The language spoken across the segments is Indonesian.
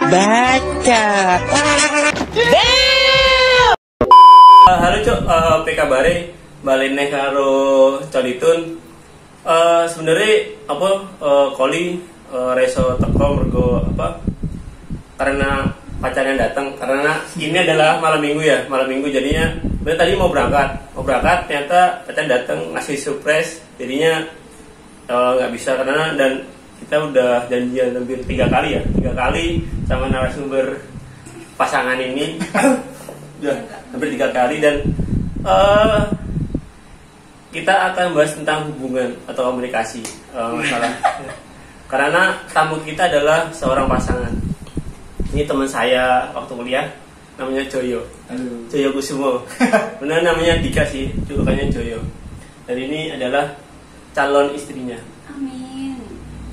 Baca. Halo Cok, apa kabare? Baline karo Colitun. Sebenarnya apa Koli reso teko mergo apa? Karena pacarnya datang, karena ini adalah malam minggu ya, malam minggu jadinya bener tadi mau berangkat ternyata pacar datang ngasih surprise, jadinya nggak bisa karena dan kita udah janjian hampir 3 kali sama narasumber pasangan ini udah hampir 3 kali dan kita akan bahas tentang hubungan atau komunikasi masalah karena tamu kita adalah seorang pasangan. Ini teman saya waktu kuliah, namanya Joyo. Halo. Joyo Kusumo. Benar namanya Dika sih, julukannya Joyo. Dan ini adalah calon istrinya. Amin.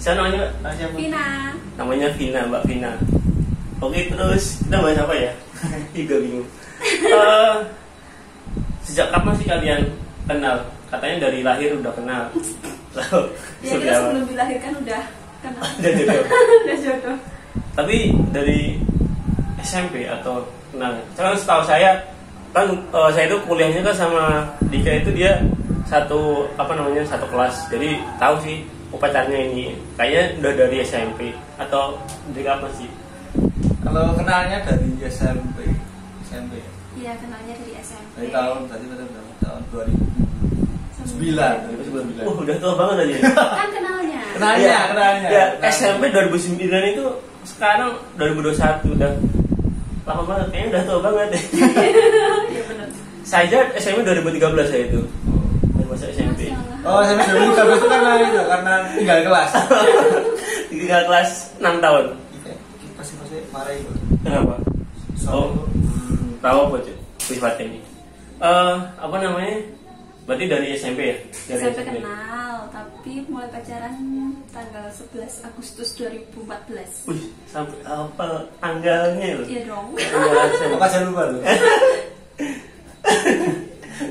Saya namanya siapa? Vina. Namanya Vina, Mbak Vina. Oke, terus kita bahas apa ya? Tiga bingung. Sejak kapan sih kalian kenal? Katanya dari lahir udah kenal. Ya kita sebelum dilahirkan udah kenal. Udah jodoh. Tapi dari SMP atau kenal? Karena setahu saya kan saya itu kuliahnya kan sama Dika itu dia satu kelas. Jadi tahu sih pacarnya ini kayaknya udah dari SMP atau dari kapan sih? Kalau kenalnya dari SMP. Iya, kenalnya dari SMP. Dari tahun tadi berapa? Tahun 2009. Udah tua banget aja. Kan kenalnya. Kenalnya. Ya, SMP 2009 itu sekarang 2021 udah lama banget, kayaknya udah tua banget. Iya benar. Saya SMP 2013 saya itu. Masa SMP. Oh, SMP 2013 itu karena tinggal kelas. Tinggal kelas 6 tahun. Pasti marah itu. Kenapa? Oh, Tahu apa cuy? Sifat ini. Apa namanya? Berarti dari SMP ya? Dari SMP kenal, tapi mulai pacaran tanggal 11 Agustus 2014. Wih, sampai apa tanggalnya loh? Iya dong. apa saya lupa loh.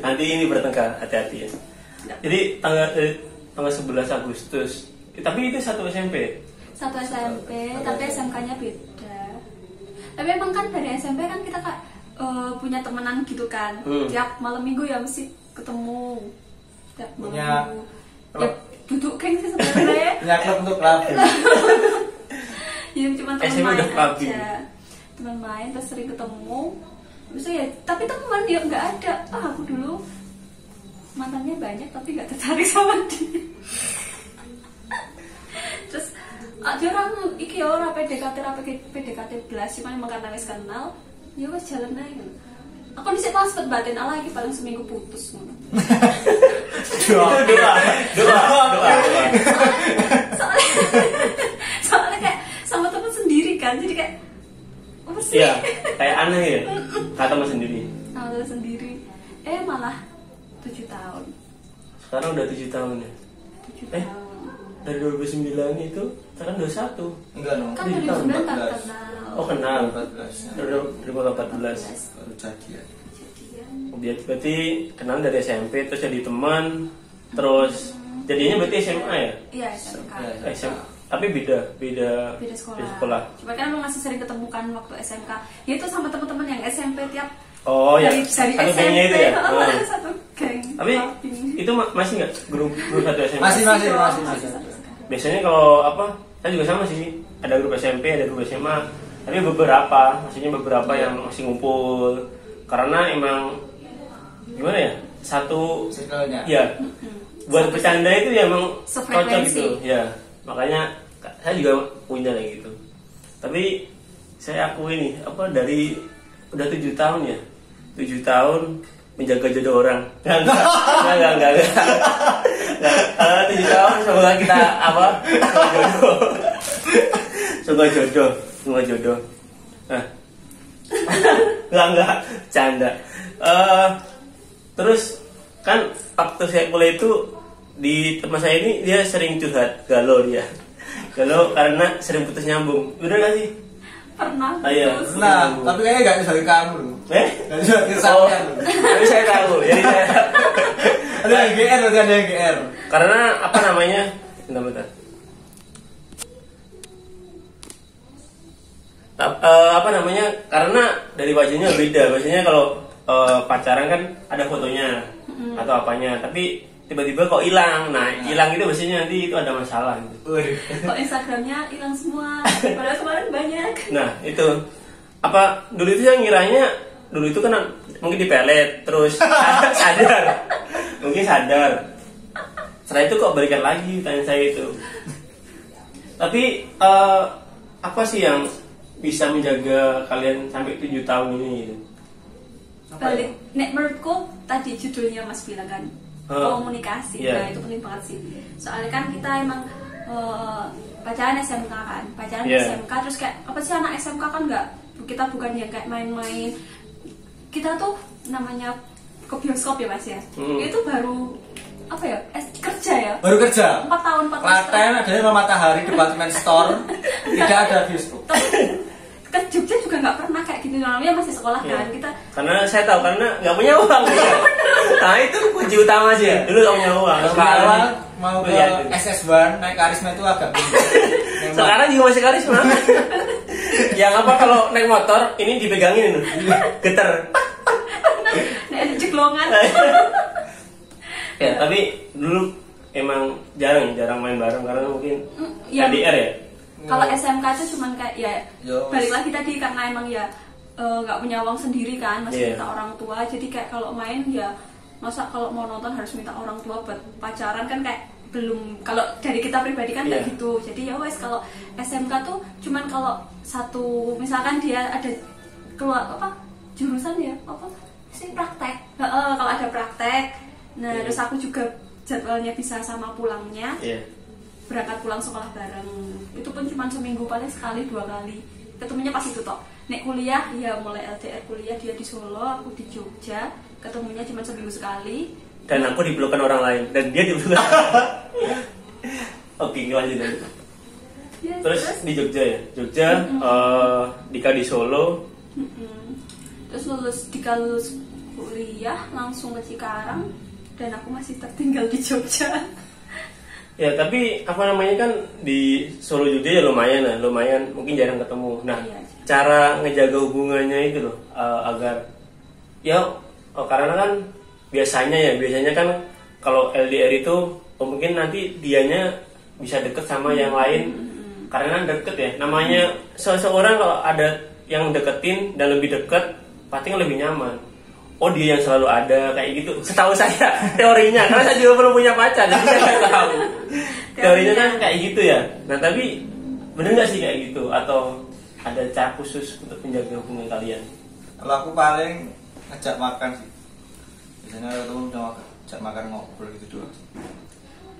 Nanti ini bertengkar, hati-hati ya. Jadi tanggal 11 Agustus. Tapi itu satu SMP. Satu SMP, tapi SMK-nya beda. Tapi emang kan dari SMP kan kita punya temenan gitu kan. Tiap malam minggu ya mesti ketemu. Tiap malam Punya minggu. Ya duduk geng sih sebenarnya. Punya klub untuk clubbing. Ya cuma teman SMP main udah clubbing. aja. Teman main terus sering ketemu. Bisa ya, tapi teman dia nggak ada. Aku dulu mantannya banyak tapi nggak tertarik sama dia. Terus ada orang iki ora PDKT belas cuma emang karena wis kenal ya wis jalan aja. Aku dhisik pas batin ala iki paling seminggu putus ngono. Doa. Soalnya kayak sama teman sendiri kan, jadi kayak apa sih? Iya, kayak aneh ya. Kata mas sendiri. Sama teman sendiri. Malah 7 tahun. Sekarang udah 7 tahun ya. 7 tahun. Dari 2009 itu sekarang 21. Enggak dong. Kan Di 2009 tahun tak 14. kenal. Oh kenal. 14. Dari 2014. Baru jadian. Jadian. Berarti kenal dari SMP terus jadi teman, terus jadinya berarti SMA ya? Iya, SMK. SMA. Tapi beda sekolah. Cuma kan emang masih sering ketemu kan waktu SMK. Ya itu sama teman-teman yang SMP tiap Oh ya, dari satu SMP gengnya itu ya. satu geng. Tapi itu masih nggak grup satu SMP? Masih. Biasanya kalau apa? Saya juga sama sih. Ada grup SMP, ada grup SMA. Tapi maksudnya beberapa yang masih ngumpul. Karena emang gimana ya? Satu circle-nya. ya. Buat bercanda itu ya emang cocok Sefrekuensi. gitu. Ya, makanya saya juga punya kayak gitu. Tapi saya akui nih, dari udah 7 tahun ya. 7 tahun menjaga jodoh orang. Enggak. 7 tahun semoga kita semoga jodoh. Nah. Enggak, canda. Terus kan waktu saya kuliah itu di teman saya ini dia sering curhat, galau karena sering putus nyambung. Udah gak sih? Pernah. Iya. Nah, tapi kayaknya gak bisa dari kamu loh. Gak bisa dari saya loh. Tapi saya tahu. Jadi saya Ada yang GR, berarti ada yang GR. karena apa namanya? Bentar. Apa namanya, karena dari wajahnya beda. Biasanya kalau pacaran kan ada fotonya atau apanya, tapi tiba-tiba kok hilang. Nah, hilang itu biasanya nanti itu ada masalah gitu. Kok Instagramnya hilang semua, padahal kemarin banyak. Nah, itu apa dulu itu saya ngiranya dulu itu kan mungkin dipelet terus sadar. Mungkin sadar. Setelah itu kok balikan lagi, tanya saya itu. Tapi apa sih yang bisa menjaga kalian sampai 7 tahun ini gitu? Balik, nek menurutku tadi judulnya Mas bilang kan komunikasi, yeah. Nah itu penting banget sih. Soalnya kan kita emang pacaran SMK kan, pacaran SMK terus kayak apa sih anak SMK kan nggak, kita bukan yang kayak main-main. Kita tuh namanya ke bioskop ya Mas ya, itu baru apa ya, kerja ya, baru kerja 4 tahun Klaten adanya Matahari Department Store, tidak ada bioskop. Ke Jogja juga nggak pernah kayak gitu, namanya masih sekolah kan kita. Karena saya tahu karena nggak punya uang ya. Nah itu kunci utama sih ya. Dulu nggak punya uang. Sekarang mau ke SS1 naik karisma itu agak sekarang juga masih karisma. Yang apa kalau naik motor ini dipegangin ini, geter. Ada ceklongan. Ya tapi dulu emang jarang main bareng karena mungkin LDR ya. Kalau SMK itu cuman kayak ya balik lagi tadi karena emang ya nggak punya uang sendiri kan, masih minta orang tua, jadi kayak kalau main ya masa kalau mau nonton harus minta orang tua buat pacaran kan kayak belum, kalau dari kita pribadi kan kayak gitu. Jadi ya wes kalau SMK tuh cuman kalau satu misalkan dia ada keluar apa jurusan ya apa sih praktek, kalau ada praktek, nah terus aku juga jadwalnya bisa sama pulangnya. Berangkat pulang sekolah bareng, itu pun cuma seminggu paling sekali 2 kali ketemunya pas itu toh. Nek kuliah ya mulai LDR kuliah, dia di Solo aku di Jogja, ketemunya cuma seminggu sekali. Dan aku dipelukan orang lain dan dia dipelukan. Oke, lanjut aja. Terus di Jogja ya, Jogja, Dika di Solo. Terus Dika lulus kuliah langsung ke Cikarang dan aku masih tertinggal di Jogja. Ya tapi apa namanya kan di Solo Jogja ya lumayan mungkin jarang ketemu. Nah cara ngejaga hubungannya itu loh agar ya karena kan biasanya kan kalau LDR itu mungkin nanti dianya bisa deket sama yang lain karena deket ya, namanya seseorang kalau ada yang deketin dan lebih deket pasti lebih nyaman. Oh dia yang selalu ada kayak gitu, setahu saya teorinya, karena saya juga belum punya pacar jadi saya nggak tahu. Teorinya kan kayak gitu ya. Nah tapi bener nggak sih kayak gitu atau ada cara khusus untuk menjaga hubungan kalian? Kalau aku paling ngajak makan sih, biasanya ketemu udah ngajak makan ngobrol gitu doang.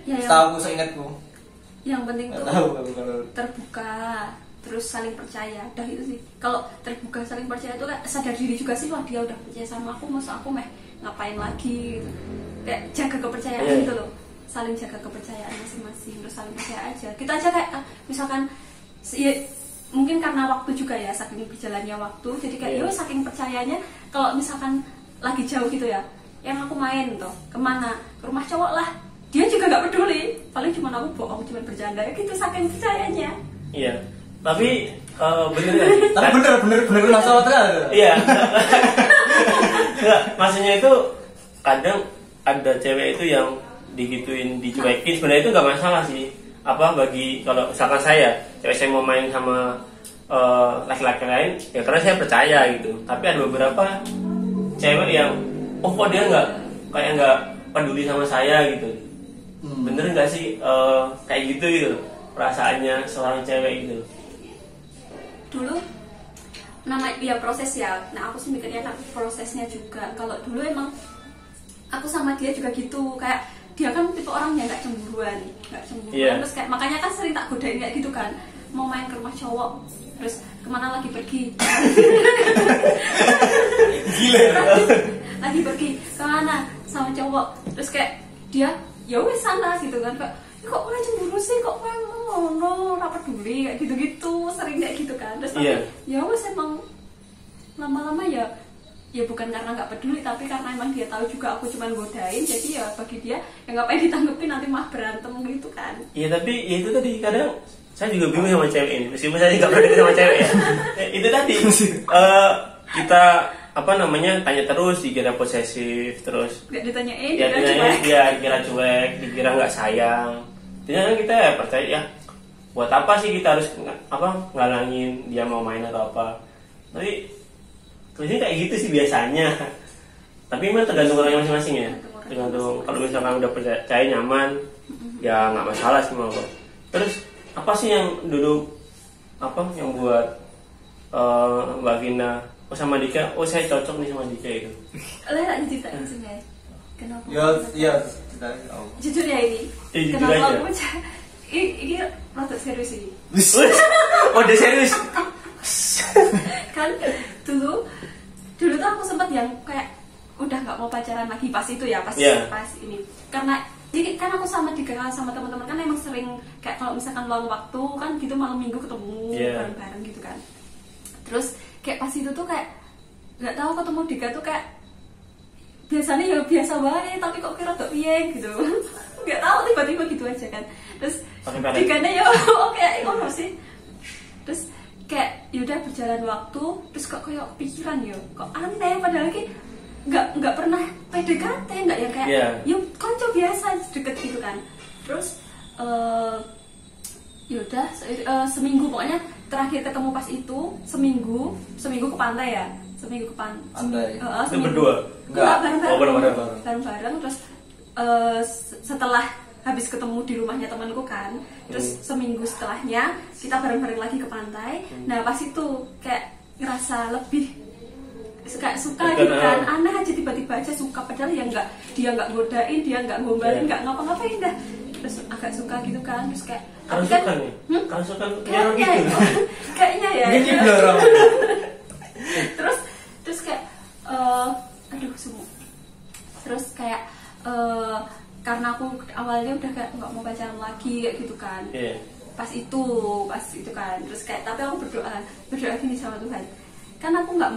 Ya, setahu seingatku. Yang penting tuh terbuka, terus saling percaya, dah itu sih. Kalau terbuka saling percaya itu kan sadar diri juga sih, wah dia udah percaya sama aku, masa aku ngapain lagi gitu. Kayak jaga kepercayaan gitu loh, saling jaga kepercayaan masing-masing, terus saling percaya aja. Kita aja kayak misalkan ya, mungkin karena waktu juga ya, saking berjalannya waktu, jadi kayak yo saking percayanya kalau misalkan lagi jauh gitu ya, yang aku main tuh kemana, ke rumah cowok lah, dia juga nggak peduli, paling cuma aku bohong, cuma bercanda gitu, saking percayanya. Iya. Tapi bener kan? Tapi bener masalah terus. Iya. Enggak, maksudnya itu kadang ada cewek itu yang digituin, dicuekin, sebenarnya itu nggak masalah sih. Apa bagi kalau misalkan cewek saya mau main sama laki-laki lain, ya karena saya percaya gitu. Tapi ada beberapa cewek yang kok dia nggak peduli sama saya gitu. Bener nggak sih kayak gitu perasaannya seorang cewek gitu? Dulu nama ya proses ya. Nah aku sih mikirnya kan prosesnya juga. Kalau dulu emang aku sama dia juga gitu, kayak dia kan tipe orang yang nggak cemburuan. Terus kayak makanya kan sering tak godain kayak gitu kan, mau main ke rumah cowok, terus kemana lagi pergi, lagi pergi kemana sama cowok, terus kayak dia ya wes sana gitu kan, kayak kok mulai cemburu sih, kok ngono, ora peduli kayak gitu-gitu, sering kayak gitu kan. Terus ya wes emang lama-lama ya bukan karena nggak peduli, tapi karena emang dia tahu juga aku cuma godain, jadi ya bagi dia ya ngapain ditanggepin, nanti mah berantem gitu kan. Iya tapi ya itu tadi kadang saya juga bingung sama cewek ini meskipun saya nggak pernah deket sama cewek ya. Itu tadi kita apa namanya tanya terus dikira posesif terus nggak ditanyain ya dikira cuek dikira nggak sayang ternyata kita ya percaya ya buat apa sih kita harus ngalangin dia mau main atau apa tapi terusnya kayak gitu sih biasanya tapi memang tergantung orangnya masing-masing ya tergantung kalau misalkan udah percaya nyaman ya nggak masalah sih mau terus apa sih yang dulu yang buat Mbak Vina sama Dika saya cocok nih sama Dika itu tak ceritain sih ya kenapa ya jujur ya ini jujur kenapa aja. aku ini rada serius ini udah serius kan dulu tuh aku sempat yang kayak udah nggak mau pacaran lagi pas itu ya pas ini karena jadi kan aku sama Dika sama teman-teman kan emang sering kayak kalau misalkan luang waktu kan gitu malam minggu ketemu bareng-bareng gitu kan terus kayak pas itu tuh kayak nggak tahu ketemu Dika tuh kayak biasanya ya biasa banget tapi kok kira tuh gitu nggak tahu tiba-tiba gitu aja kan terus Dikanya ya oke sih terus kayak yaudah berjalan waktu terus kok kayak pikiran ya kok aneh padahal lagi nggak pernah PDKT nggak yang kayak yuk konco biasa deket gitu kan terus yaudah seminggu pokoknya terakhir ketemu pas itu seminggu ke pantai ya seminggu ke pantai itu berdua bareng terus setelah habis ketemu di rumahnya temanku kan terus seminggu setelahnya kita bareng-bareng lagi ke pantai nah pas itu kayak ngerasa lebih kayak suka gitu kan aneh aja tiba-tiba aja suka padahal ya dia nggak godain dia nggak gombalin nggak ngapa-ngapain dah terus agak suka gitu kan terus kayak kalau suka nih kalau suka kayaknya ya ini blorong terus kayak aduh semua terus kayak karena aku awalnya udah kayak nggak mau pacaran lagi kayak gitu kan pas itu kan terus kayak tapi aku berdoa gini sama Tuhan kan aku nggak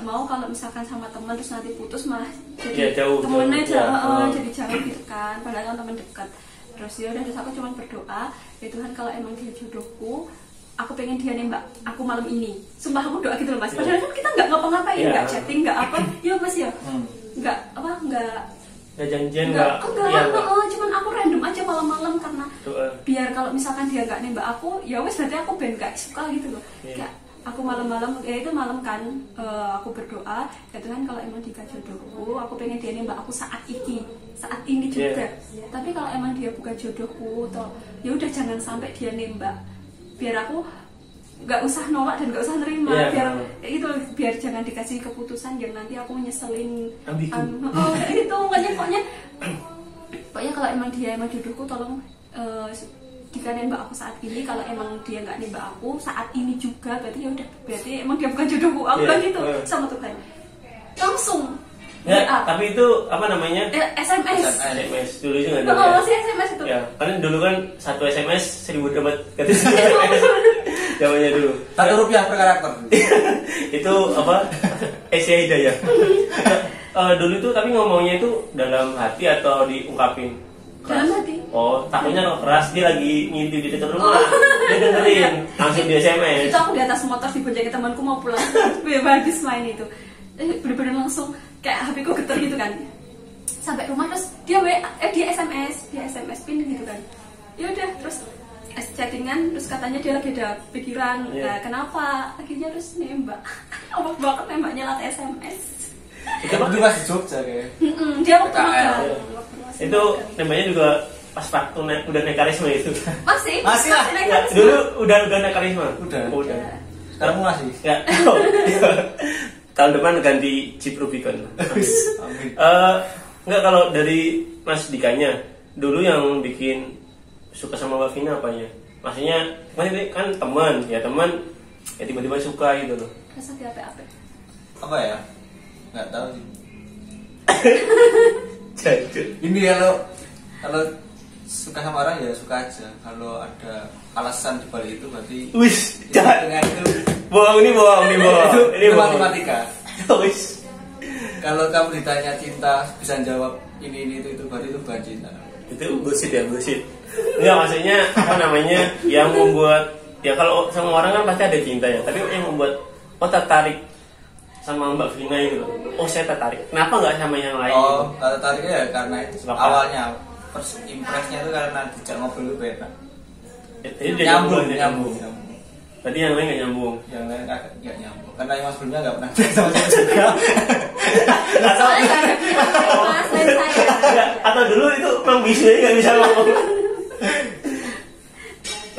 mau kalau misalkan sama teman terus nanti putus malah jadi temennya jadi jauh gitu kan padahal kan teman dekat terus ya udah terus aku cuma berdoa ya Tuhan kalau emang dia jodohku aku pengen dia nembak aku malam ini sumpah aku doa gitu loh mas padahal kan kita nggak ngapa-ngapain nggak chatting nggak apa ya mas ya nggak janjian cuman aku random aja malam-malam karena biar kalau misalkan dia nggak nembak aku ya wes berarti aku ben nggak suka gitu loh kayak aku malam-malam ya itu malam kan aku berdoa ya Tuhan kalau emang Dika jodohku aku pengen dia nembak aku saat ini juga tapi kalau emang dia bukan jodohku atau ya udah jangan sampai dia nembak biar aku nggak usah nolak dan nggak usah nerima biar jangan dikasih keputusan yang nanti aku nyeselin itu pokoknya kalau emang dia emang jodohku tolong Dika nembak aku saat ini kalau emang dia nggak nembak aku saat ini juga berarti ya udah berarti emang dia bukan jodohku aku bilang gitu sama Tuhan langsung tapi itu apa namanya SMS dulu juga masih SMS itu ya karena dulu kan satu SMS 1.000 dapat zamannya dulu Rp1 per karakter itu apa Asia Hidayah dulu itu tapi ngomongnya itu dalam hati atau diungkapin dalam hati takutnya keras dia lagi ngintip di dekat rumah dia dengerin langsung di SMS itu aku di atas motor diboncengin temanku mau pulang habis main itu bener-bener langsung kayak HP ku getar gitu kan sampai rumah terus dia SMS pin gitu kan ya udah terus chattingan terus katanya dia lagi ada pikiran kenapa akhirnya terus nembak apa banget nembaknya lewat SMS itu masih Jogja kayak dia waktu itu nembaknya juga pas waktu udah naik karisma itu masih naik karisma dulu udah naik karisma udah sekarang masih ya tahun depan ganti Jeep Rubicon. Enggak kalau dari Mas Dikanya dulu yang bikin suka sama Mbak Vina apanya? Maksudnya kan teman ya tiba-tiba suka gitu loh. Rasa di apa? Apa ya? Nggak tahu sih. Jajur. Ini kalau suka sama orang ya suka aja. Kalau ada alasan di balik itu berarti. Wis, dengan itu. Bohong. Ini matematika. Wis. Kalau kamu ditanya cinta bisa jawab ini itu berarti itu bukan cinta. Itu bullshit ya, bullshit. Enggak, maksudnya apa namanya, yang membuat, ya kalau sama orang kan pasti ada cinta ya, tapi yang membuat tertarik sama Mbak Vina itu loh. Oh, saya tertarik. Kenapa nggak sama yang lain? Oh, tertariknya ya karena itu Kenapa? awalnya first impresnya itu karena dijak ngobrol itu beda. Jadi dia Nyambung. Tadi yang lain nggak nyambung. Yang lain nggak nyambung. Karena yang sebelumnya nggak pernah sama saya juga. Atau, Mas, saya. atau dulu itu memang bisnya nggak bisa ngomong.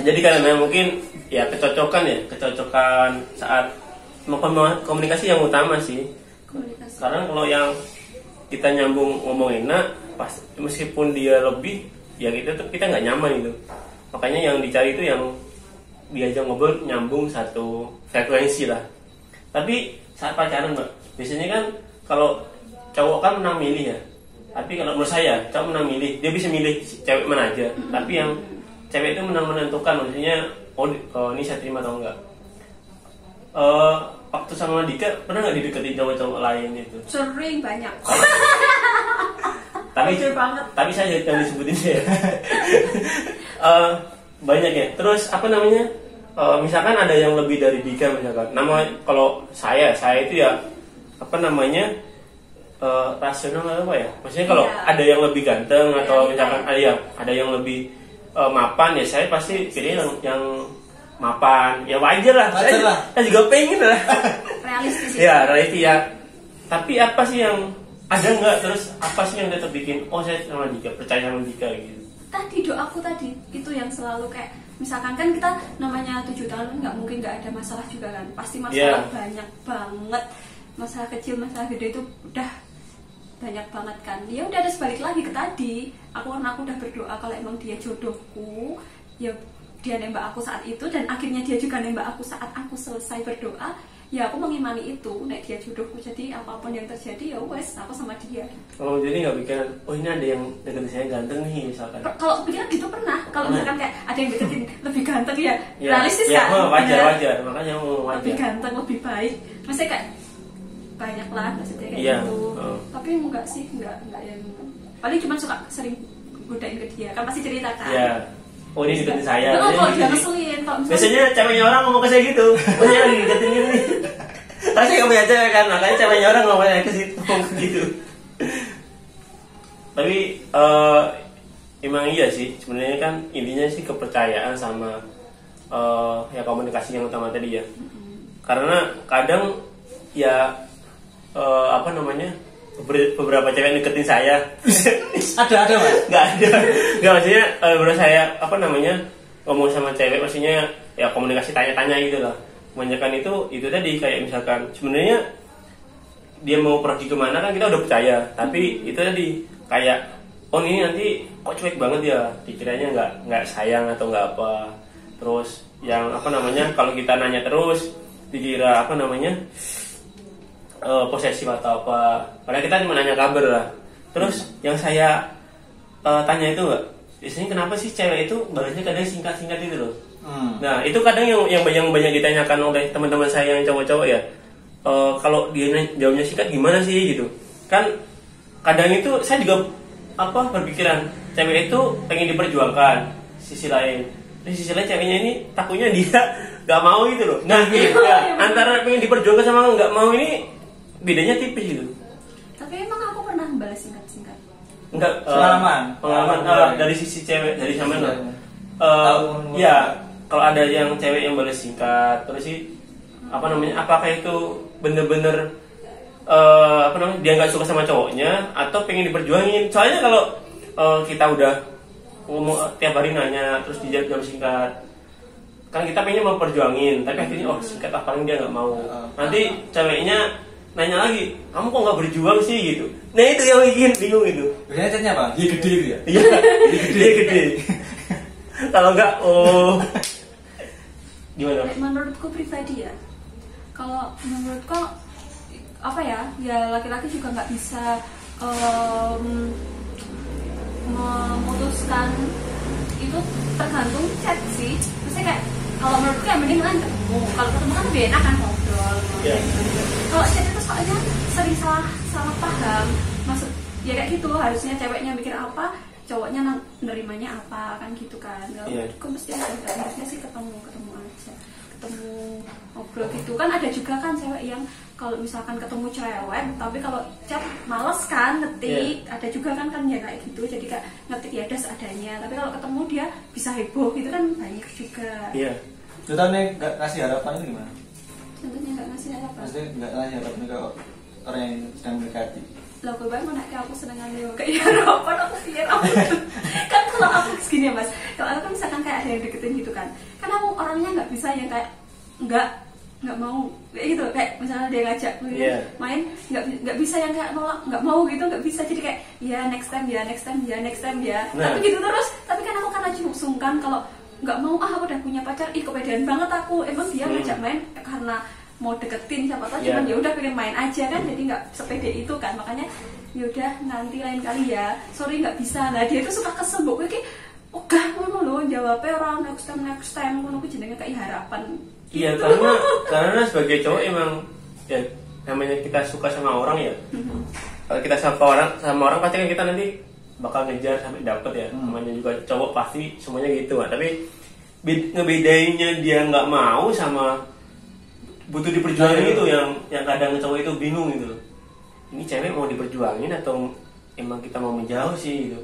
Jadi karena mungkin ya kecocokan saat komunikasi yang utama sih. Komunikasi. Karena kalau yang kita nyambung ngomong enak, pas meskipun dia lebih, ya kita nggak nyaman itu. Makanya yang dicari itu yang diajak ngobrol nyambung satu frekuensi lah. Tapi saat pacaran Mbak, biasanya kan kalau cowok kan menang milih ya. Tapi kalau menurut saya cowok menang milih, dia bisa milih cewek mana aja. Tapi yang cewek itu menentukan, maksudnya oh ini saya terima atau enggak. Waktu sama Dika pernah nggak dideketin cowok-cowok lain itu? Sering, banyak. Tapi saya jangan disebutin ya. Banyak ya. Terus apa namanya? Misalkan ada yang lebih dari Dika misalkan. Nama kalau saya itu ya apa namanya? Rasional apa ya? Maksudnya kalau ada yang lebih ganteng atau misalkan ada yang lebih mapan, ya saya pasti pilih yang mapan. Ya wajar lah. Saya juga pengen lah. Realistis. Ya realistis ya. Tapi apa sih yang ada nggak, terus apa sih yang tetap bikin saya sama Dika, percaya sama Dika gitu? Tadi doaku tadi itu yang selalu kayak misalkan kan kita namanya 7 tahun nggak mungkin nggak ada masalah juga kan, pasti masalah banyak banget, masalah kecil masalah gede itu udah banyak banget kan. Ya udah, ada sebalik lagi ke tadi, karena aku udah berdoa kalau emang dia jodohku, ya dia nembak aku saat itu dan akhirnya dia juga nembak aku saat aku selesai berdoa, ya aku mengimani itu, nek dia jodohku, jadi apapun yang terjadi ya wes aku sama dia. Oh jadi nggak pikiran, ini ada yang deketin saya ganteng nih misalkan? Kalau pikiran gitu pernah, kalau misalkan kayak ada yang deketin lebih ganteng ya realistis kan? Wajar, makanya wajar. Lebih ganteng, lebih baik, maksudnya kayak banyak lah maksudnya kayak gitu. Tapi enggak sih, enggak yang paling cuma suka sering godain ke dia, kan pasti cerita kan. Iya. Oh ini deketin saya. Kalau dia ngeselin, biasanya ceweknya orang ngomong ke saya gitu. Oh saya lagi deketin ini. Tapi saya nggak punya cewek kan, makanya ceweknya orang ngomong ke situ gitu. Tapi emang iya sih, sebenarnya kan intinya sih kepercayaan sama ya komunikasi yang utama tadi ya. Karena kadang ya apa namanya, beberapa cewek deketin saya. ada Mas? Nggak maksudnya menurut saya apa namanya, ngomong sama cewek maksudnya ya komunikasi tanya-tanya gitu lah. Kebanyakan itu tadi kayak misalkan sebenarnya dia mau pergi kemana kan kita udah percaya, tapi itu tadi kayak ini nanti kok cuek banget ya, dikiranya nggak sayang atau nggak apa. Terus yang apa namanya, kalau kita nanya terus dikira apa namanya posesif atau apa, padahal kita cuma nanya kabar lah. Terus yang saya tanya itu nggak, biasanya kenapa sih cewek itu balasnya kadang singkat-singkat itu loh. Nah itu kadang yang banyak ditanyakan oleh teman-teman saya yang cowok-cowok ya. Kalau dia jawabnya singkat gimana sih gitu kan. Kadang itu saya juga berpikiran cewek itu pengen diperjuangkan sisi lain, sisi lain ceweknya ini takutnya dia nggak mau gitu loh. Nah gitu ya, antara pengen diperjuangkan sama nggak mau ini bedanya tipis gitu. Tapi emang aku pernah balas singkat-singkat. Enggak, pengalaman dari sisi cewek, dari sama ya kalau ada yang cewek yang balas singkat terus sih apa namanya, apakah itu bener-bener apa namanya dia nggak suka sama cowoknya atau pengen diperjuangin? Soalnya kalau kita udah ngomong tiap hari nanya terus dijawab singkat, kan kita pengen mau perjuangin tapi akhirnya singkat paling dia nggak mau. Nanti ceweknya nanya lagi, kamu kok nggak berjuang sih gitu. Nah itu yang bikin bingung itu. Biasanya chatnya apa? Dia gede gitu ya? Iya, dia gede. Kalau nggak, gimana? Menurutku pribadi ya, kalau menurutku apa ya laki-laki juga nggak bisa memutuskan itu tergantung chat sih. Maksudnya kayak kalau menurutku yang mending kan ketemu. Kalau ketemu kan lebih enak kan ngobrol. Kalau chat itu soalnya sering salah paham. ya kayak gitu, harusnya ceweknya mikir apa, cowoknya nerimanya apa, kan gitu kan. Kok mesti ada, harusnya sih ketemu aja, ketemu ngobrol gitu kan. Ada juga kan cewek yang kalau misalkan ketemu cewek tapi kalau chat males kan ngetik, ada juga kan ya kayak gitu, jadi kayak ngetik ya udah seadanya, tapi kalau ketemu dia bisa heboh gitu kan, banyak juga. Contohnya nggak ngasih harapan itu gimana? Contohnya nggak ngasih harapan? Maksudnya nggak ngasih harapan ke orang yang sedang mendekati. Lah gue banget mana kayak aku senengan dia kayak harapan aku pikir aku kan kalau aku segini ya mas, kalau aku kan misalkan kayak ada yang deketin gitu kan aku orangnya nggak bisa yang kayak nggak mau kayak gitu, kayak misalnya dia ngajak main nggak bisa yang kayak nolak nggak mau gitu, nggak bisa, jadi kayak ya next time ya tapi gitu terus. Tapi kan aku karena sungkan kalau nggak mau, aku udah punya pacar, kepedean banget aku, emang dia ngajak main karena mau deketin siapa tahu, cuman ya udah pengen main aja kan, jadi nggak sepede itu kan, makanya ya udah nanti lain kali ya, sorry nggak bisa. Nah dia itu suka kesel gue kayak ogah ngono loh jawabnya orang next time ngono ku jenenge kayak harapan. Iya, karena sebagai cowok emang ya namanya kita suka sama orang ya. Kalau kita sama orang pasti kan kita nanti bakal ngejar sampai dapet ya. Namanya juga cowok pasti semuanya gitu kan. Tapi ngebedainnya dia nggak mau sama butuh diperjuangin itu yang kadang cowok itu bingung gitu loh. Ini cewek mau diperjuangin atau emang kita mau menjauh sih gitu.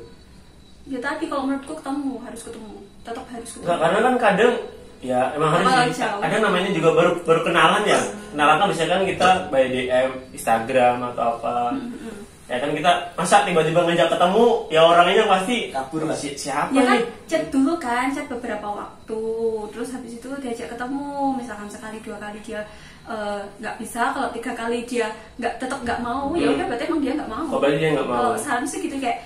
Ya tadi kalau menurutku harus ketemu, tetap harus ketemu. Nggak, karena kan kadang ya emang harus ada namanya juga baru kenalan ya. Kenalan kan misalkan kita by DM Instagram atau apa. Ya kan kita masa tiba-tiba ngajak ketemu ya orangnya pasti kabur lah. Siapa ya nih? Kan chat dulu kan, chat beberapa waktu, terus habis itu diajak ketemu, misalkan sekali 2 kali dia nggak bisa, kalau 3 kali dia tetap nggak mau, ya udah berarti emang dia nggak mau. Berarti dia nggak mau. Kalau saran sih gitu kayak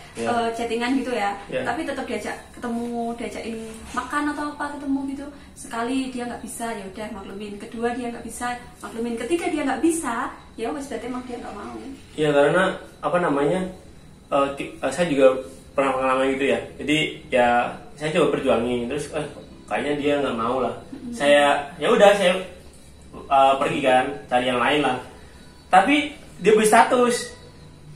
chattingan gitu ya, tapi tetap diajak ketemu, diajakin makan atau apa ketemu gitu. Sekali dia nggak bisa, ya udah maklumin. Kedua dia nggak bisa, maklumin. Ketiga dia nggak bisa, ya wes berarti emang dia nggak mau. Iya, karena apa namanya, saya juga pernah pengalaman gitu ya. Jadi ya saya coba perjuangin, terus kayaknya dia nggak mau lah. Saya ya udah saya pergi kan cari yang lain lah, tapi dia beri status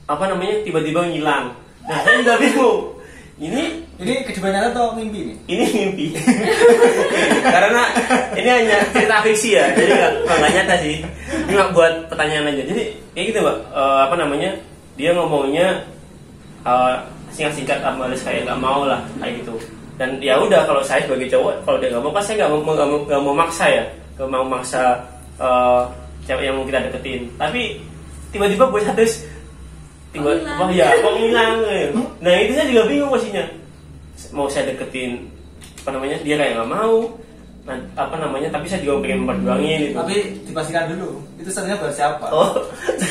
apa namanya tiba-tiba ngilang. Nah saya juga bingung, ini kehidupan nyata atau mimpi nih? Ini mimpi. Karena ini hanya cerita fiksi ya, jadi nggak nyata sih. Ini nggak buat pertanyaan aja. Jadi kayak gitu mbak, apa namanya, dia ngomongnya singkat-singkat, balas kayak nggak mau lah kayak gitu. Dan ya udah, kalau saya sebagai cowok, kalau dia nggak mau, kan saya nggak mau maksa ya, nggak mau maksa cewek yang mau kita deketin. Tapi tiba-tiba buat status wah ya kok ngilang. Nah itu saya juga bingung pastinya, mau saya deketin apa namanya, dia kayak nggak mau. Nah, apa namanya, tapi saya juga pengen memperjuangin gitu. Tapi dipastikan dulu itu sebenarnya buat siapa? Oh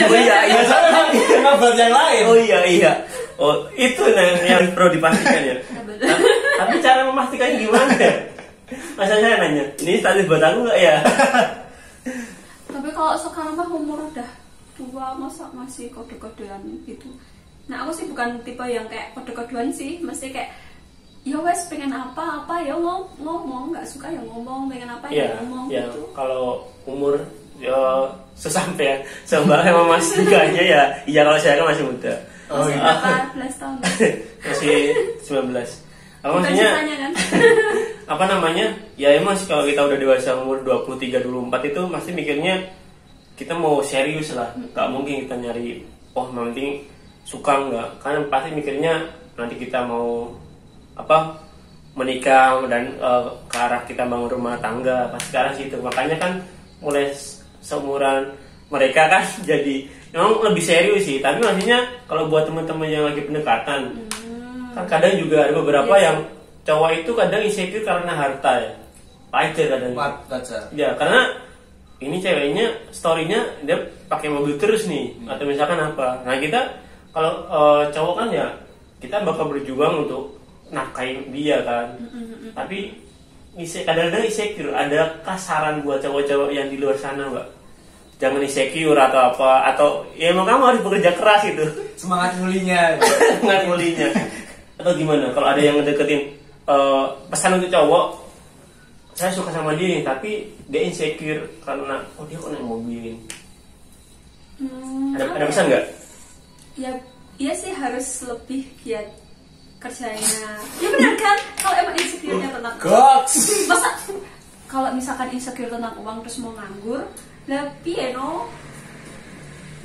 iya nggak buat yang lain. Iya oh itu yang perlu dipastikan ya. Tapi cara memastikannya gimana ya? Masa saya nanya, ini status buat aku nggak ya? Tapi kalau sekarang mah umur udah tua, masa masih kode-kodean gitu. Nah aku sih bukan tipe yang kayak kode-kodean sih, mesti kayak ya wes pengen apa ya ngomong, nggak suka ya ngomong, pengen apa ya ngomong gitu. Kalau umur ya sesampai sama memastikannya ya iya, kalau saya kan masih muda. Masih 18 tahun. Masih 19. Maksudnya kan? apa namanya, ya emang sih kalau kita udah dewasa umur 23, 24 itu pasti mikirnya kita mau serius lah, nggak mungkin kita nyari penting suka nggak, kan pasti mikirnya nanti kita mau apa, menikah dan ke arah kita bangun rumah tangga, pasti ke arah situ. Makanya kan mulai seumuran mereka kan jadi memang lebih serius sih. Tapi maksudnya kalau buat teman-teman yang lagi pendekatan, kan kadang juga ada beberapa yang cowok itu kadang insecure karena harta ya, wajar kadang. Ya karena ini ceweknya storynya dia pakai mobil terus nih, atau misalkan apa. Nah kita kalau cowok kan ya kita bakal berjuang untuk nafkahin dia kan. Tapi kadang-kadang insecure. Adakah saran buat cowok-cowok yang di luar sana mbak? Jangan insecure atau apa, atau ya emang kamu harus bekerja keras itu. Semangat mulinya. Semangat mulinya. Atau gimana kalau ada yang ngedeketin, pesan untuk cowok, saya suka sama dia nih, tapi dia insecure karena dia kok naik mobil. Ada pesan nggak? Ya iya sih harus lebih giat kerjanya. Ya benar kan? Kalau emang insecure-nya tentang masa kalau misalkan insecure tentang uang terus mau nganggur, lah piye no?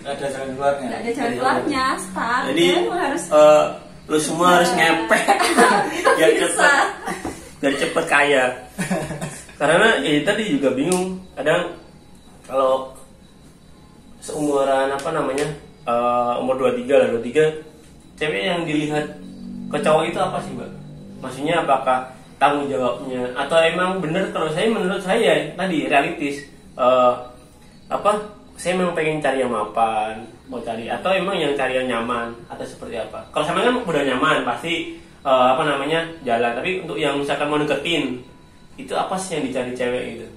Nggak ada jalan keluarnya. Nggak ada jalan keluarnya, stuck. Jadi harus lu semua harus ngepek biar cepet kaya. Karena tadi juga bingung. Kadang kalau seumuran umur 23 lah, 23 cewek yang dilihat ke cowok itu apa sih, Mbak? Maksudnya apakah tanggung jawabnya atau emang bener? Kalau menurut saya tadi realistis, saya memang pengen cari yang mapan, mau cari atau emang yang cari yang nyaman atau seperti apa? Kalau sama kan udah nyaman pasti jalan. Tapi untuk yang misalkan mau deketin, itu apa sih yang dicari cewek itu?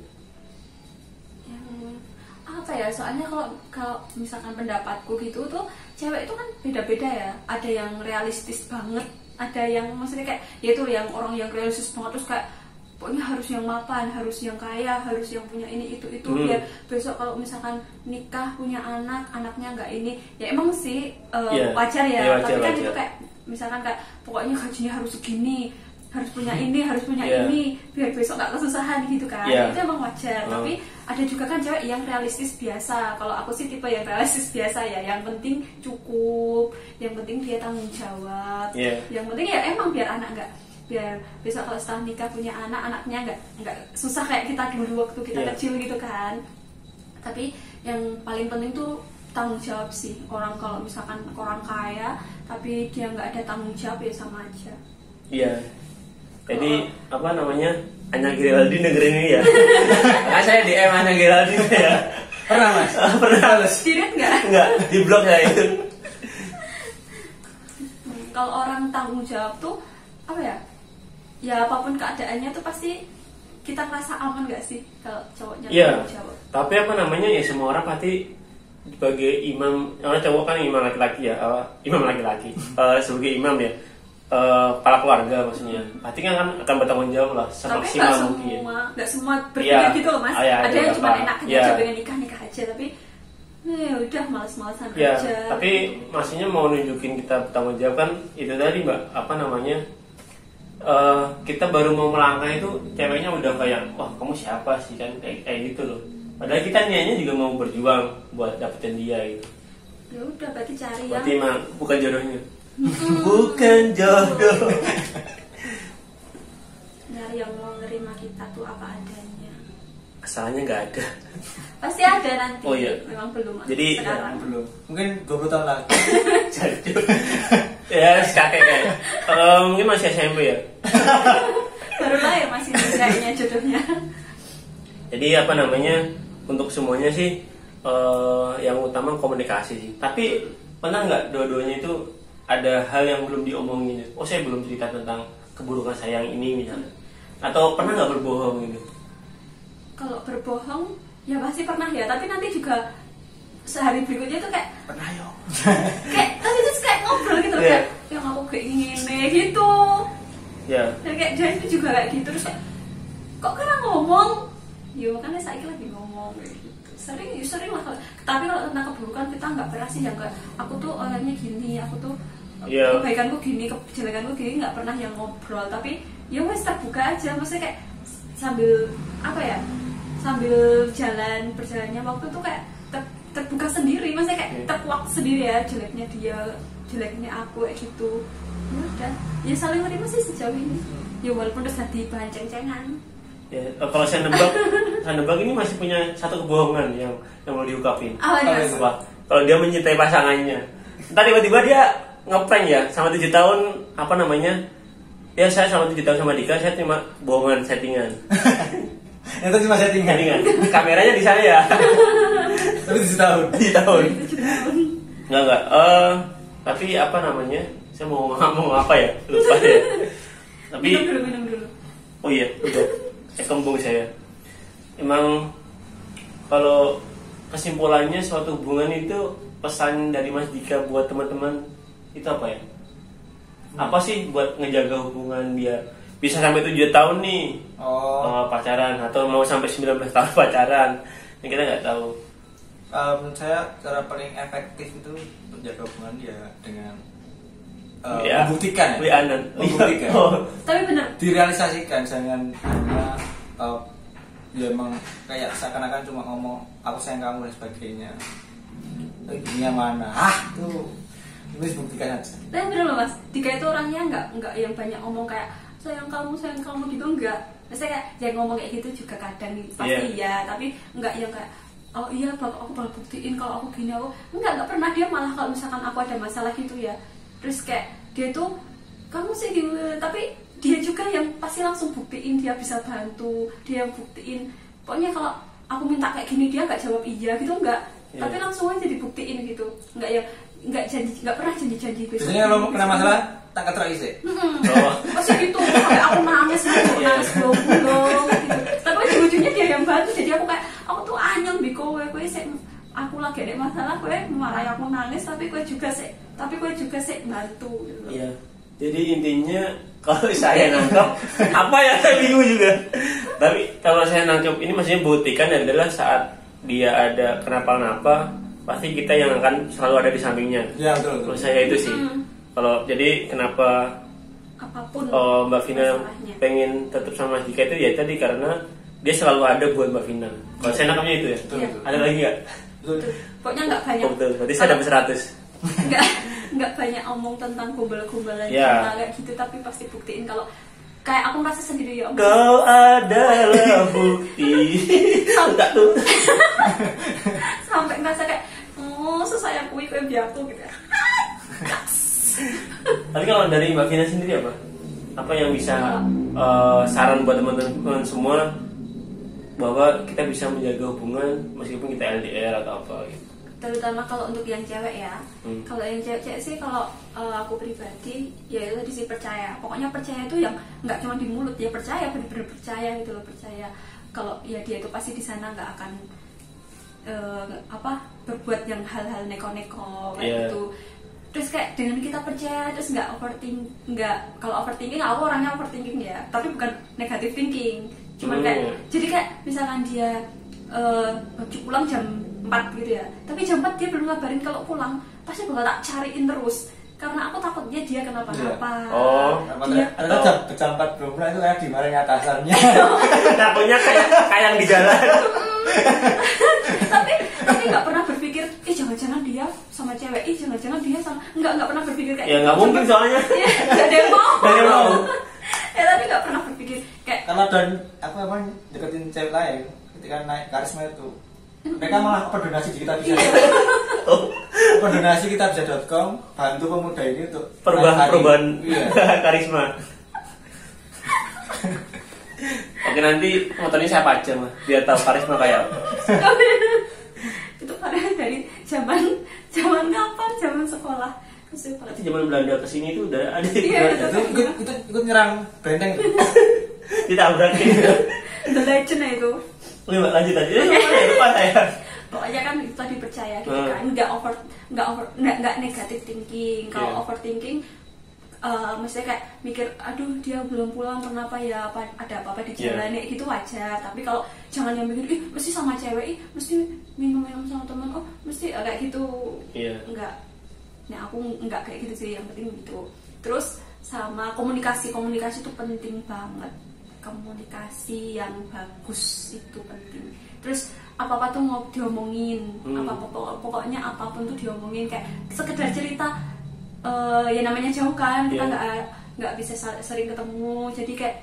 Apa ya, soalnya kalau misalkan pendapatku gitu tuh cewek itu kan beda-beda ya. Ada yang realistis banget, ada yang maksudnya kayak yaitu yang orang yang realistis banget terus kayak pokoknya harus yang mapan, harus yang kaya, harus yang punya ini itu biar besok kalau misalkan nikah punya anaknya nggak ini ya emang sih wajar ya, tapi kan itu kayak misalkan kayak pokoknya gajinya harus segini, harus punya ini, harus punya ini biar besok nggak kesusahan gitu kan. Itu emang wajar. Tapi ada juga kan cewek yang realistis biasa. Kalau aku sih tipe yang realistis biasa ya, yang penting cukup, yang penting dia tanggung jawab, yang penting ya emang biar biar besok kalau setelah nikah punya anaknya nggak susah kayak kita dulu waktu kita kecil gitu kan. Tapi yang paling penting tuh tanggung jawab sih. Orang kalau misalkan orang kaya tapi dia nggak ada tanggung jawab ya sama aja. Iya. Jadi Anya Giraldi negeri ini ya. Karena saya DM Anya Giraldi ya. Pernah Mas? Pernah. Direct nggak? Nggak, di blog saya itu. Kalau orang tanggung jawab tuh apa ya? Ya apapun keadaannya tuh pasti kita ngerasa aman nggak sih kalau cowoknya tanggung jawab. Tapi ya semua orang pasti sebagai imam, karena cowok kan imam laki-laki ya, imam laki-laki sebagai imam ya, kepala keluarga maksudnya. Pasti kan akan bertanggung jawab lah semaksimal mungkin. Nggak semua berpikir gitu loh Mas. Ada yang cuma enak aja pengen nikah aja tapi udah malas-malasan aja. Tapi maksudnya mau nunjukin kita bertanggung jawab kan itu tadi Mbak, kita baru mau melangkah itu ceweknya udah kayak wah kamu siapa sih kan kayak gitu loh. Padahal kita niatnya juga mau berjuang buat dapetin dia gitu. Ya udah berarti cari yang. Berarti emang bukan jodohnya. Bukan jodoh. Nyari yang mau nerima kita tuh apa adanya. Asalnya nggak ada. Pasti ada nanti. Oh iya. Memang belum. Jadi sekarang belum. Mungkin 20 tahun lagi. Jadi ya kakek kayak mungkin masih SMP ya. Baru lahir masih kayaknya jodohnya. Jadi untuk semuanya sih yang utama komunikasi sih. Tapi pernah nggak dua-duanya itu ada hal yang belum diomongin? Oh saya belum cerita tentang keburukan saya yang ini misalnya. Atau pernah nggak berbohong gitu? Kalau berbohong ya pasti pernah ya. Tapi nanti juga sehari berikutnya tuh kayak pernah yo. Tapi terus kayak ngobrol gitu kayak yang aku kayak gini gitu. Ya. Dan kayak dia itu juga kayak gitu terus kayak kok karena ngomong? Ya makanya saya lagi ngomong gitu. Sering lah. Tapi kalau tentang keburukan kita nggak pernah sih yang kayak aku tuh orangnya gini, aku tuh kebaikanku gini, kejelekanku gini, nggak pernah yang ngobrol. Tapi ya wes terbuka aja, maksudnya kayak sambil berjalannya waktu tuh kayak terbuka sendiri, maksudnya kayak terkuak sendiri ya jeleknya dia, jeleknya aku kayak gitu. Ya udah, ya saling menerima sih sejauh ini. Ya walaupun udah jadi bahan ceng-cengan. Ya, kalau saya nebak ini masih punya satu kebohongan yang mau diungkapin. Kalau dia mencintai pasangannya, entar tiba-tiba dia ngeprank ya sama 7 tahun ya saya sama 7 tahun sama Dika, saya cuma bohongan settingan. Itu cuma settingan. Kameranya di saya. Tapi 7 tahun. 7 tahun. Enggak. Tapi saya mau ngomong apa ya? Lupa ya. Tapi minum dulu. Oh iya, udah. Kembung saya. Emang kalau kesimpulannya suatu hubungan itu pesan dari Mas Dika buat teman-teman itu apa ya? Apa sih buat ngejaga hubungan biar bisa sampai 7 tahun nih pacaran atau mau sampai 19 tahun pacaran? Yang kita nggak tahu. Menurut saya cara paling efektif itu untuk jaga hubungan ya dengan membuktikan membuktikan. Tapi benar Direalisasikan, jangan hanya ya emang kayak seakan-akan cuma ngomong aku sayang kamu dan sebagainya. Dunia mana? Tuh harus buktikan aja. Tapi bener loh Mas, Dika itu orangnya nggak yang banyak ngomong kayak sayang kamu gitu, enggak. Maksudnya kayak yang ngomong kayak gitu juga kadang pasti ya, tapi enggak yang kayak oh iya aku bakal buktiin kalau aku gini, aku enggak pernah. Dia malah kalau misalkan aku ada masalah gitu ya, terus kayak dia tuh kamu sih gitu, tapi dia juga yang pasti langsung buktiin dia bisa bantu, dia yang buktiin. Pokoknya kalau aku minta kayak gini dia nggak jawab iya gitu, enggak, tapi langsung aja dibuktiin gitu, nggak pernah janji besok. Biasanya kalau kena masalah tak keterai sih. Pasti gitu, sampai aku nangis belum gitu. Tapi ujung-ujungnya dia yang bantu, jadi aku kayak aku tuh anyong di kowe aku lagi ada masalah, kowe marahi aku nangis, tapi kowe juga sih bantu. Gitu. Iya. Jadi intinya kalau saya nangkep apa ya, saya bingung juga. Tapi kalau saya nangkep ini maksudnya buktikan adalah saat dia ada kenapa-napa, pasti kita yang akan selalu ada di sampingnya. Ya betul. Menurut saya itu sih. Kalau jadi kenapa apapun Mbak Vina masalahnya pengen tetap sama Mas Dika itu ya tadi karena dia selalu ada buat Mbak Vina. Kalau saya nangkapnya itu ya. Betul. Ada lagi nggak? Pokoknya nggak banyak. Betul. Berarti saya dapat 100. nggak banyak omong tentang kumpul-kumpulan Ya. kayak gitu, tapi pasti buktiin kalau kayak aku merasa sendiri ya. Kau adalah bukti. Enggak tuh. Sampai ngerasa kayak sesayang kui biatu gitu ya. Tapi kalau dari Mbak Vina sendiri apa? Apa yang bisa saran buat teman-teman semua bahwa kita bisa menjaga hubungan meskipun kita LDR atau apa gitu? Terutama kalau untuk yang cewek ya. Kalau yang cewek sih kalau aku pribadi ya itu sih percaya. Pokoknya percaya itu yang nggak cuma di mulut, ya percaya, benar-benar percaya gitu loh, percaya kalau ya dia itu pasti di sana nggak akan berbuat yang hal-hal neko-neko kayak gitu. Terus kayak dengan kita percaya, terus kalau overthinking, aku orangnya overthinking ya, tapi bukan negative thinking, cuman kayak jadi kayak misalkan dia pulang jam 4 gitu ya, tapi jam 4 dia belum ngabarin kalau pulang, pasti bakal tak cariin terus karena aku takutnya dia kenapa-napa. Jam 4 belum pulang itu kayak dimarahin atasannya. Takutnya kayak yang di jalan. tapi nggak pernah berpikir jangan-jangan dia sama cewek, jangan-jangan dia sama nggak pernah berpikir kayak ya nggak mungkin soalnya nggak ada yang mau tapi nggak pernah berpikir kayak kalau dan aku emang deketin cewek lain ketika naik karisma itu mereka malah donasi di donasi kitabisa.com, bantu pemuda ini untuk perubahan karisma. Oke, nanti motornya saya pajang lah biar tahu karisma kayak apa. Itu padahal dari zaman kapan, zaman sekolah. Nanti zaman Belanda kesini itu udah ada. Itu ikut nyerang benteng. Ditabrakin. The legend itu. Oke, Mbak, lanjut aja. Lupa saya. Pokoknya kan itu tadi percaya gitu kan, nggak negative thinking. Kalau overthinking maksudnya kayak mikir aduh dia belum pulang kenapa ya, ada apa-apa di jalan gitu wajar. Tapi kalau jangan yang mikir mesti sama cewek, mesti minum sama teman, mesti kayak gitu. Enggak. Nah aku enggak kayak gitu sih, yang penting gitu. Terus sama komunikasi itu penting banget. Komunikasi yang bagus itu penting. Terus apa-apa tuh mau diomongin, pokoknya apapun tuh diomongin, kayak sekedar cerita. Ya namanya jauh kan, kita nggak bisa sering ketemu, jadi kayak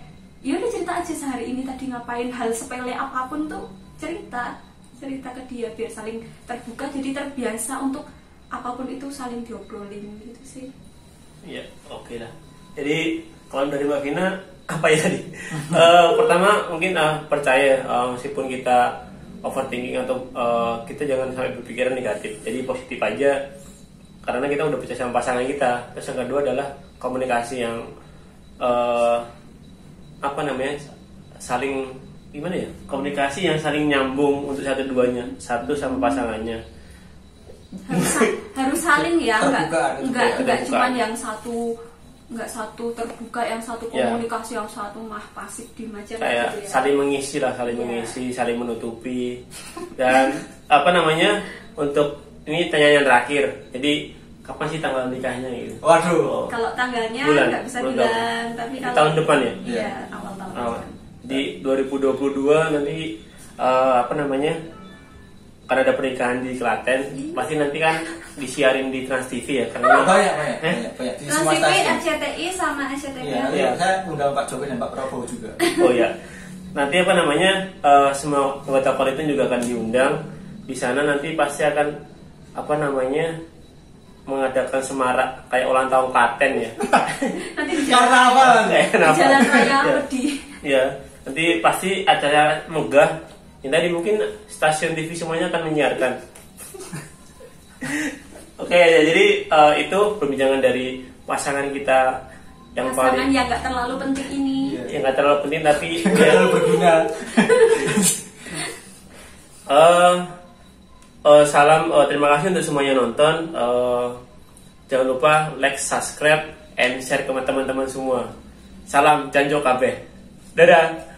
ya udah cerita aja sehari ini tadi ngapain, hal sepele apapun tuh cerita ke dia biar saling terbuka, jadi terbiasa untuk apapun itu saling diobrolin gitu sih. Iya, oke lah. Jadi kalau dari Mbak Vina apa ya tadi? Pertama mungkin percaya meskipun kita overthinking atau kita jangan sampai berpikiran negatif, jadi positif aja. Karena kita udah percaya sama pasangan kita. Terus yang kedua adalah komunikasi yang saling gimana ya? Komunikasi yang saling nyambung untuk satu sama pasangannya. Harus saling ya, enggak cuma yang satu nggak satu terbuka, yang satu komunikasi, yang satu mah pasif di macam kayak gitu ya. saling mengisi lah, saling mengisi, saling menutupi. Dan apa namanya, untuk ini tanyaan terakhir, jadi kapan sih tanggal nikahnya gitu? Waduh. Kalau tanggalnya Bulan, nggak bisa belum bilang, tapi kalau tahun depan ya? Iya, awal tahun depan. Di 2022 nanti apa namanya, kan ada pernikahan di Klaten, pasti nanti kan disiarin di Trans TV ya, karena Banyak. Di Trans semua TV, stasiun. RCTI sama SCTV. Iya, saya undang Pak Jokowi dan Pak Prabowo juga. oh ya, nanti apa namanya, semua anggota Klaten juga akan diundang. Di sana nanti pasti akan apa namanya, mengadakan semarak kayak ulang tahun Klaten ya. Nanti di Karena apa? Kayak di kenapa? Jalan Raya Ya. Wedi. Ya, nanti pasti acara megah. Ini tadi mungkin stasiun TV semuanya akan menyiarkan. Oke, ya, jadi itu perbincangan dari pasangan kita yang Pasangan paling yang nggak terlalu penting ini. Iya. yang nggak terlalu penting tapi Nggak terlalu berguna. salam, terima kasih untuk semuanya nonton. Jangan lupa like, subscribe, and share ke teman-teman semua. Salam Janjo Kabeh. Dadah.